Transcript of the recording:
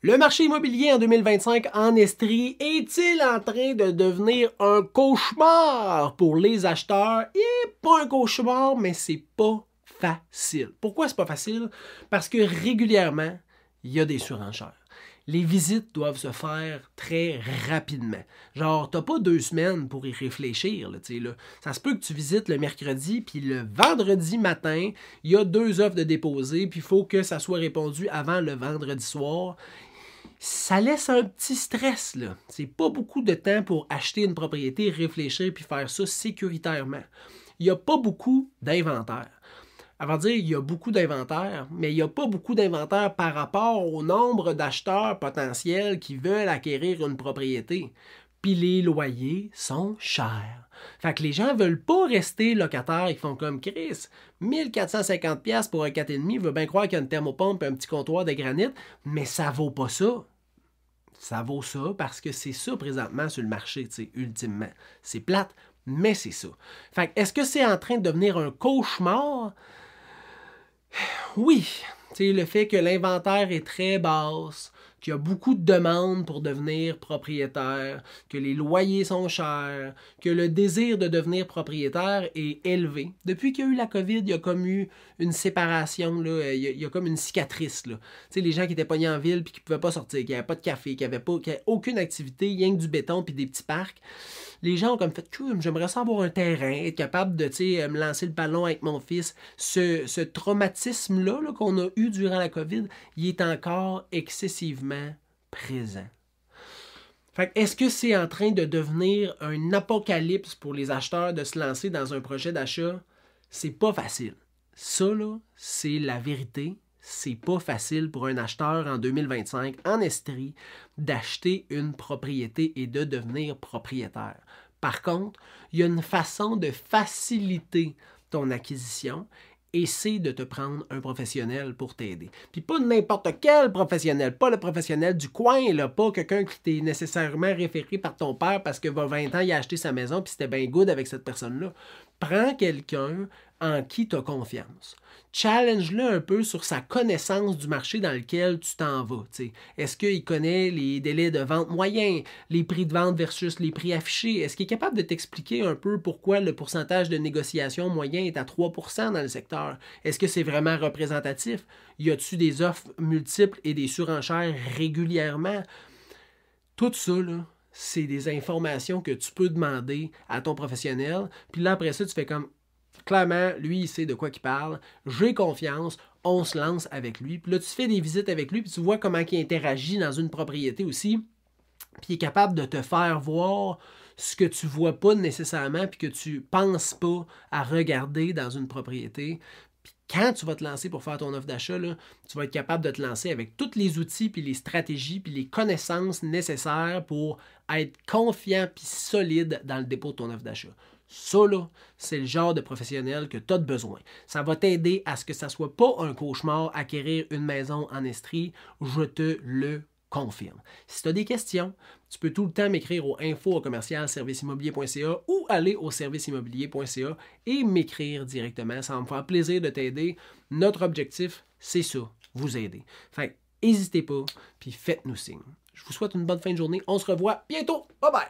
Le marché immobilier en 2025 en Estrie est-il en train de devenir un cauchemar pour les acheteurs? Et pas un cauchemar, mais c'est pas facile. Pourquoi c'est pas facile? Parce que régulièrement, il y a des surenchères. Les visites doivent se faire très rapidement. Genre, t'as pas 2 semaines pour y réfléchir. Là. Ça se peut que tu visites le mercredi, puis le vendredi matin, il y a 2 offres de déposer, puis il faut que ça soit répondu avant le vendredi soir. Ça laisse un petit stress, là. C'est pas beaucoup de temps pour acheter une propriété, réfléchir, puis faire ça sécuritairement. Il n'y a pas beaucoup d'inventaire. À vrai dire, il y a beaucoup d'inventaire, mais il n'y a pas beaucoup d'inventaire par rapport au nombre d'acheteurs potentiels qui veulent acquérir une propriété. Puis les loyers sont chers. Fait que les gens veulent pas rester locataires, ils font comme Chris. 1450$ pour un 4,5, il veut bien croire qu'il y a une thermopompe et un petit comptoir de granit, mais ça vaut pas ça. Ça vaut ça parce que c'est ça présentement sur le marché, ultimement. C'est plate, mais c'est ça. Fait que est-ce que c'est en train de devenir un cauchemar? Oui, le fait que l'inventaire est très basse, qu'il y a beaucoup de demandes pour devenir propriétaire, que les loyers sont chers, que le désir de devenir propriétaire est élevé. Depuis qu'il y a eu la COVID, il y a comme eu une séparation, là, il y a comme une cicatrice. Là. Les gens qui étaient pognés en ville et qui ne pouvaient pas sortir, qui n'avaient pas de café, qui n'avaient aucune activité, rien que du béton et des petits parcs. Les gens ont comme fait « J'aimerais ça avoir un terrain, être capable de me lancer le ballon avec mon fils. » Ce traumatisme-là qu'on a eu durant la COVID, il est encore excessivement présent. Est-ce que c'est en train de devenir un apocalypse pour les acheteurs de se lancer dans un projet d'achat? C'est pas facile. Ça, là, c'est la vérité. C'est pas facile pour un acheteur en 2025 en Estrie d'acheter une propriété et de devenir propriétaire. Par contre, il y a une façon de faciliter ton acquisition et c'est de te prendre un professionnel pour t'aider. Puis pas n'importe quel professionnel, pas le professionnel du coin, là, pas quelqu'un qui t'est nécessairement référé par ton père parce que 20 ans, il a acheté sa maison puis c'était bien good avec cette personne-là. Prends quelqu'un en qui tu as confiance. Challenge-le un peu sur sa connaissance du marché dans lequel tu t'en vas. Est-ce qu'il connaît les délais de vente moyens, les prix de vente versus les prix affichés? Est-ce qu'il est capable de t'expliquer un peu pourquoi le pourcentage de négociation moyen est à 3% dans le secteur? Est-ce que c'est vraiment représentatif? Y a-t-il des offres multiples et des surenchères régulièrement? Tout ça, là, c'est des informations que tu peux demander à ton professionnel. Puis là, après ça, tu fais comme, clairement, lui, il sait de quoi il parle. J'ai confiance. On se lance avec lui. Puis là, tu fais des visites avec lui, puis tu vois comment il interagit dans une propriété aussi. Puis il est capable de te faire voir ce que tu ne vois pas nécessairement, puis que tu ne penses pas à regarder dans une propriété. Puis quand tu vas te lancer pour faire ton offre d'achat, là, tu vas être capable de te lancer avec tous les outils, puis les stratégies, puis les connaissances nécessaires pour être confiant puis solide dans le dépôt de ton offre d'achat. Ça, là, c'est le genre de professionnel que tu as besoin. Ça va t'aider à ce que ça ne soit pas un cauchemar acquérir une maison en Estrie. Je te le confirme. Si tu as des questions, tu peux tout le temps m'écrire au info@serviceimmobilier.ca ou aller au serviceimmobilier.ca et m'écrire directement. Ça va me faire plaisir de t'aider. Notre objectif, c'est ça, vous aider. N'hésitez pas, puis faites-nous signe. Je vous souhaite une bonne fin de journée. On se revoit bientôt. Bye bye!